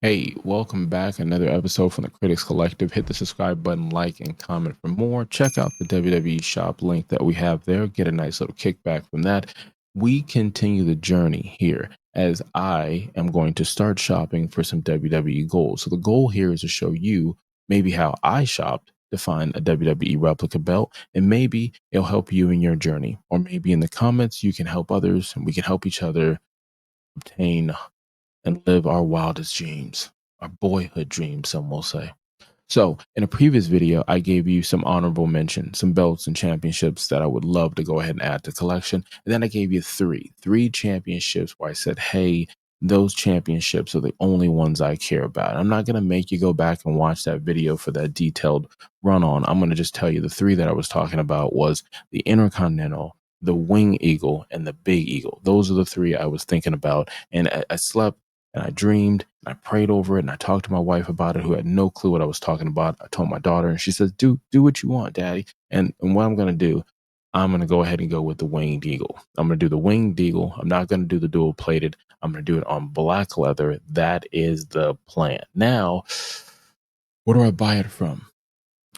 Hey, welcome back. Another episode from the Critics Collective. Hit the subscribe button, like, and comment for more. Check out the WWE shop link that we have there. Get a nice little kickback from that. We continue the journey here as I am going to start shopping for some WWE gold. So the goal here is to show you maybe how I shopped to find a WWE replica belt, and maybe it'll help you in your journey. Or maybe in the comments, you can help others and we can help each other obtain and live our wildest dreams, our boyhood dreams, some will say. So, in a previous video, I gave you some honorable mention, some belts and championships that I would love to go ahead and add to collection. And then I gave you three championships where I said, hey, those championships are the only ones I care about. I'm not going to make you go back and watch that video for that detailed run on. I'm going to just tell you the three that I was talking about was the Intercontinental, the Wing Eagle, and the Big Eagle. Those are the three I was thinking about. And I slept and I dreamed and I prayed over it and I talked to my wife about it, who had no clue what I was talking about. I told my daughter and she says, do what you want, daddy. And what I'm going to do, I'm going to go ahead and go with the Winged Eagle. I'm going to do the Winged Eagle. I'm not going to do the dual plated. I'm going to do it on black leather. That is the plan. Now, where do I buy it from?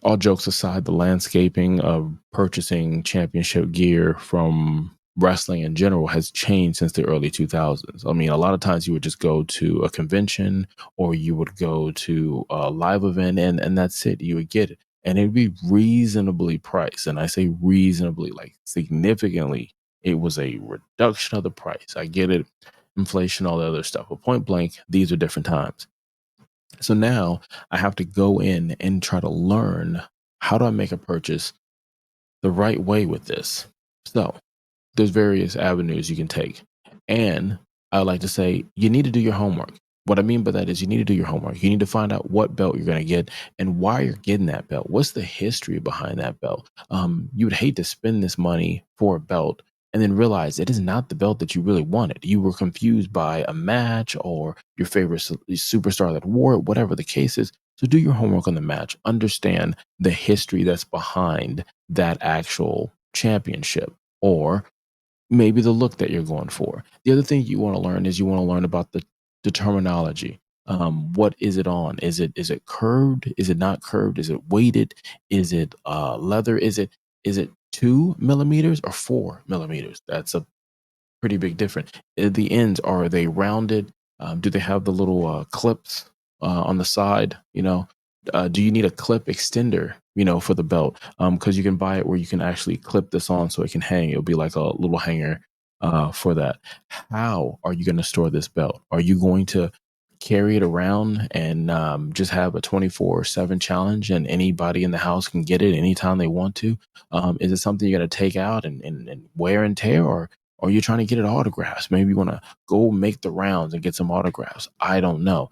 All jokes aside, the landscaping of purchasing championship gear from wrestling in general has changed since the early 2000s. I mean, a lot of times you would just go to a convention or you would go to a live event and that's it. You would get it. And it'd be reasonably priced. And I say reasonably, like significantly, it was a reduction of the price. I get it, inflation, all the other stuff. But point blank, these are different times. So now I have to go in and try to learn, how do I make a purchase the right way with this? So there's various avenues you can take. And I like to say you need to do your homework. What I mean by that is you need to do your homework. You need to find out what belt you're going to get and why you're getting that belt. What's the history behind that belt? You would hate to spend this money for a belt and then realize it is not the belt that you really wanted. You were confused by a match or your favorite superstar that wore it, whatever the case is. So do your homework on the match. Understand the history that's behind that actual championship, or maybe the look that you're going for. The other thing you want to learn is you want to learn about the terminology. What is it on? Is it curved? Is it not curved? Is it weighted? Is it leather? Is it 2 millimeters or 4 millimeters? That's a pretty big difference. The ends, are they rounded? Do they have the little clips on the side? Do you need a clip extender? For the belt, because you can buy it where you can actually clip this on so it can hang. It'll be like a little hanger for that. How are you going to store this belt? Are you going to carry it around and just have a 24/7 challenge and anybody in the house can get it anytime they want to? Is it something you're going to take out and wear and tear, or are you trying to get it autographs? Maybe you want to go make the rounds and get some autographs. I don't know.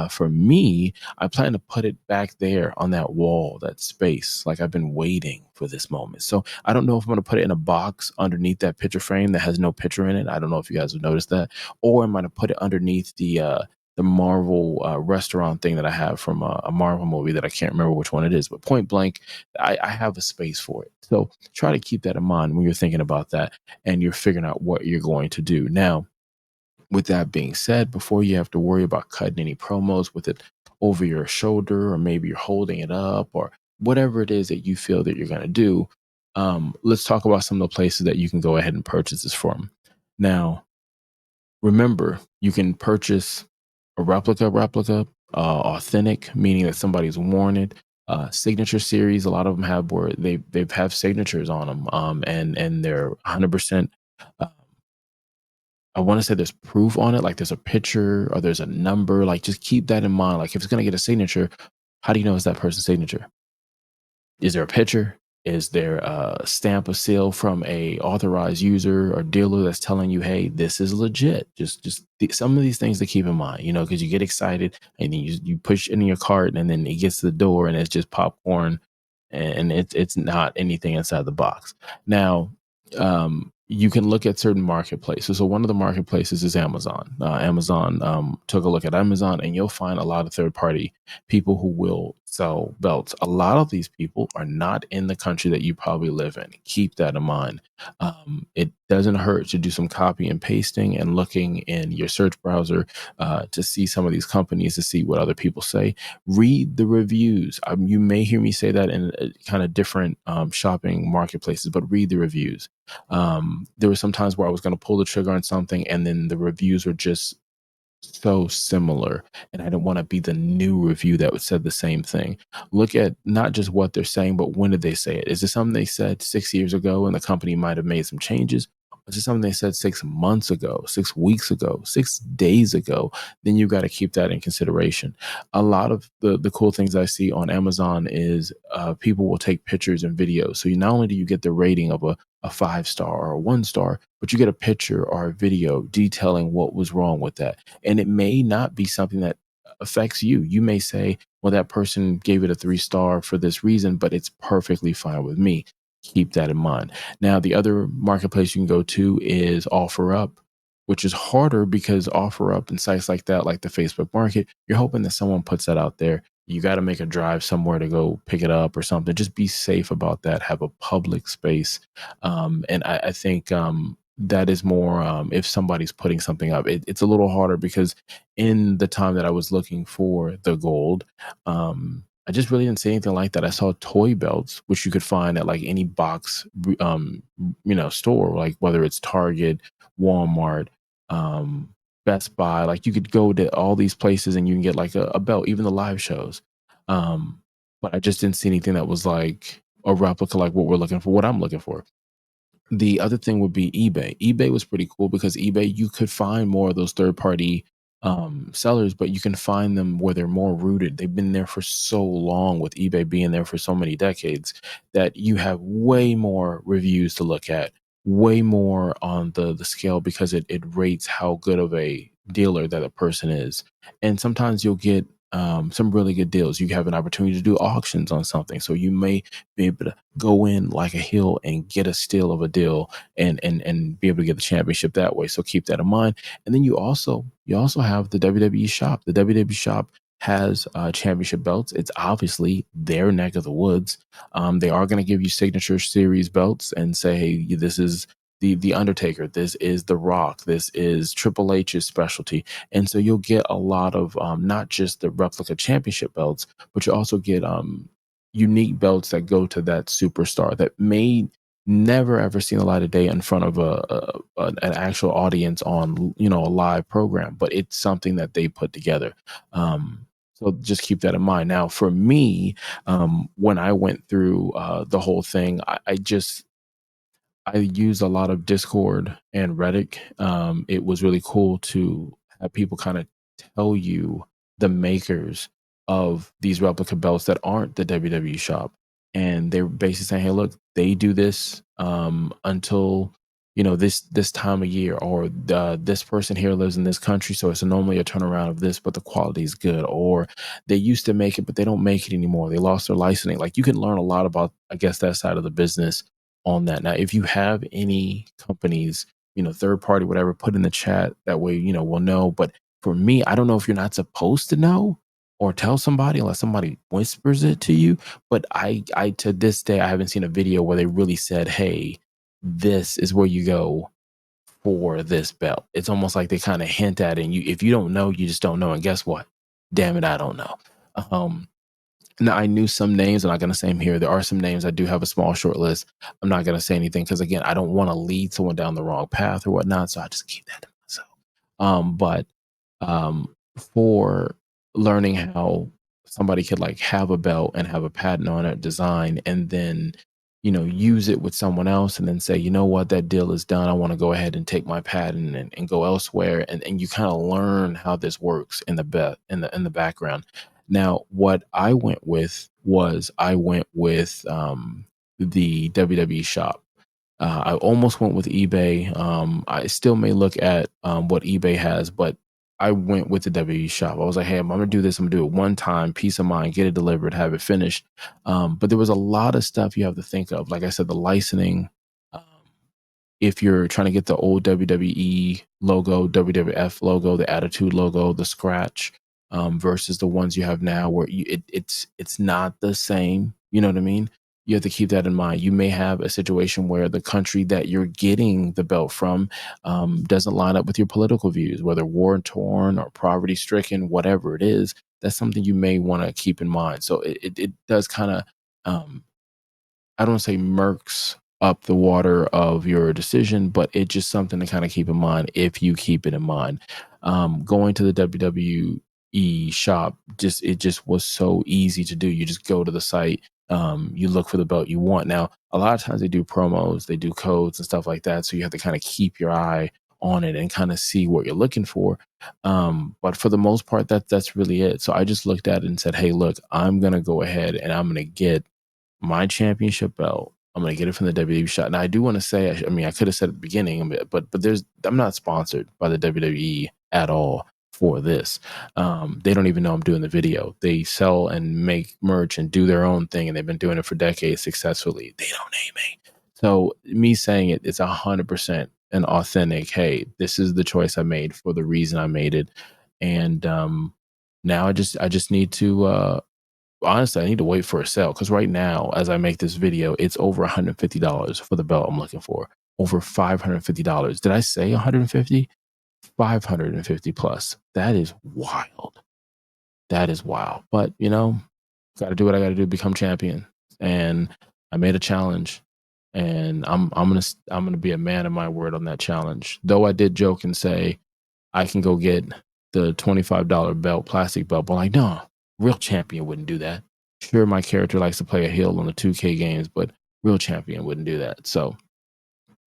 For me, I plan to put it back there on that wall, that space. Like, I've been waiting for this moment. So I don't know if I'm going to put it in a box underneath that picture frame that has no picture in it. I don't know if you guys have noticed that. Or am I going to put it underneath the Marvel restaurant thing that I have from a Marvel movie that I can't remember which one it is, but point blank, I have a space for it. So try to keep that in mind when you're thinking about that and you're figuring out what you're going to do. Now, with that being said, before you have to worry about cutting any promos with it over your shoulder, or maybe you're holding it up, or whatever it is that you feel that you're going to do, let's talk about some of the places that you can go ahead and purchase this from. Now, remember, you can purchase a replica, authentic, meaning that somebody's worn it. Signature series, a lot of them have where they've have signatures on them, and they're 100%. I want to say there's proof on it, like there's a picture or there's a number. Like, just keep that in mind. Like, if it's gonna get a signature, how do you know it's that person's signature? Is there a picture? Is there a stamp, a seal from a authorized user or dealer that's telling you, hey, this is legit? Some of these things to keep in mind, because you get excited and then you push in your cart and then it gets to the door and it's just popcorn and it's not anything inside the box. Now, you can look at certain marketplaces. So one of the marketplaces is Amazon. Amazon, took a look at Amazon and you'll find a lot of third party people who will sell belts. A lot of these people are not in the country that you probably live in. Keep that in mind. It doesn't hurt to do some copy and pasting and looking in your search browser to see some of these companies, to see what other people say. Read the reviews. You may hear me say that in kind of different shopping marketplaces, but read the reviews. There were some times where I was going to pull the trigger on something, and then the reviews were just so similar, and I didn't want to be the new review that would said the same thing. Look at not just what they're saying, but when did they say it? Is it something they said 6 years ago and the company might have made some changes? Or is it something they said 6 months ago, 6 weeks ago, 6 days ago? Then you got to keep that in consideration. A lot of the cool things I see on Amazon is people will take pictures and videos. So you not only do you get the rating of a 5 star or a 1 star, but you get a picture or a video detailing what was wrong with that. And it may not be something that affects you. You may say, well, that person gave it a 3 star for this reason, but it's perfectly fine with me. Keep that in mind. Now, the other marketplace you can go to is OfferUp, which is harder because OfferUp and sites like that, like the Facebook Market, you're hoping that someone puts that out there. You got to make a drive somewhere to go pick it up or something. Just be safe about that. Have a public space. And I think that is more if somebody's putting something up. It's a little harder because in the time that I was looking for the gold, I just really didn't see anything like that. I saw toy belts, which you could find at like any box, store, like whether it's Target, Walmart, um, Best Buy. Like you could go to all these places and you can get like a belt, even the live shows. Um, but I just didn't see anything that was like a replica, like what we're looking for, what I'm looking for. The other thing would be eBay. eBay was pretty cool because eBay, you could find more of those third party sellers, but you can find them where they're more rooted. They've been there for so long, with eBay being there for so many decades, that you have way more reviews to look at, way more on the scale, because it rates how good of a dealer that a person is. And sometimes you'll get some really good deals. You have an opportunity to do auctions on something. So you may be able to go in like a hill and get a steal of a deal, and be able to get the championship that way. So keep that in mind. And then you also have the WWE shop. The WWE shop has championship belts. It's obviously their neck of the woods. They are going to give you signature series belts and say, hey, this is the Undertaker, this is The Rock, this is Triple H's specialty. And so you'll get a lot of not just the replica championship belts, but you also get unique belts that go to that superstar that may never ever seen the light of day in front of an actual audience on a live program, but it's something that they put together. So just keep that in mind. Now, for me, when I went through the whole thing, I use a lot of Discord and Reddit. It was really cool to have people kind of tell you the makers of these replica belts that aren't the WWE shop, and they're basically saying, "Hey, look, they do this until this time of year, or this person here lives in this country, so it's normally a turnaround of this, but the quality is good, or they used to make it, but they don't make it anymore. They lost their licensing." Like you can learn a lot about, I guess, that side of the business on that. Now, if you have any companies, third party, whatever, put in the chat. That way, we'll know. But for me, I don't know if you're not supposed to know or tell somebody unless somebody whispers it to you. But I to this day, I haven't seen a video where they really said, "Hey, this is where you go for this belt." It's almost like they kind of hint at it. And if you don't know, you just don't know. And guess what? Damn it, I don't know. Um, Now, I knew some names. I'm not going to say them here. There are some names. I do have a small short list. I'm not going to say anything because, again, I don't want to lead someone down the wrong path or whatnot. So I just keep that to myself. But for learning how somebody could like have a belt and have a patent on it, design, and then use it with someone else, and then say, you know what, that deal is done. I want to go ahead and take my patent and go elsewhere, and you kind of learn how this works in the background. Now, what I went with was the WWE shop. I almost went with eBay. I still may look at what eBay has, but I went with the WWE shop. I was like, hey, I'm gonna do this. I'm gonna do it one time, peace of mind, get it delivered, have it finished. But there was a lot of stuff you have to think of. Like I said, the licensing. Um, if you're trying to get the old WWE logo, WWF logo, the Attitude logo, the scratch, versus the ones you have now, where it's not the same. You know what I mean? You have to keep that in mind. You may have a situation where the country that you're getting the belt from doesn't line up with your political views, whether war torn or poverty stricken, whatever it is. That's something you may want to keep in mind. So it does kind of, I don't want to say murks up the water of your decision, but it's just something to kind of keep in mind if you keep it in mind. Going to the WWE shop, it just was so easy to do. You just go to the site, you look for the belt you want. Now, a lot of times they do promos, they do codes and stuff like that, so you have to kind of keep your eye on it and kind of see what you're looking for. But for the most part, that's really it. So I just looked at it and said, hey, look, I'm gonna go ahead and I'm gonna get my championship belt. I'm gonna get it from the WWE shop. Now I do want to say, I mean, I could have said at the beginning, but I'm not sponsored by the WWE at all for this. They don't even know I'm doing the video. They sell and make merch and do their own thing, and they've been doing it for decades successfully. They don't name me. So me saying it's 100% an authentic, hey, this is the choice I made for the reason I made it. And now I just need to honestly, I need to wait for a sale, because right now, as I make this video, it's over $150 for the belt I'm looking for. Over $550. Did I say 150? 550 plus. That is wild. That is wild. But got to do what I got to do to become champion. And I made a challenge, and I'm gonna be a man of my word on that challenge. Though I did joke and say I can go get the $25 belt, plastic belt, but like, no, real champion wouldn't do that. Sure, my character likes to play a heel on the 2K games, but real champion wouldn't do that. So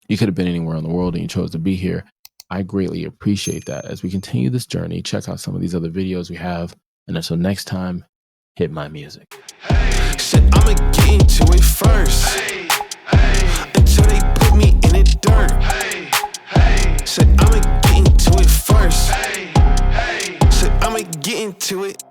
you could have been anywhere in the world and you chose to be here. I greatly appreciate that. As we continue this journey, check out some of these other videos we have. And until next time, hit my music. Said I'ma get into it first. Until they put me in the dirt. Said I'ma get into it first. Said I'ma get into it.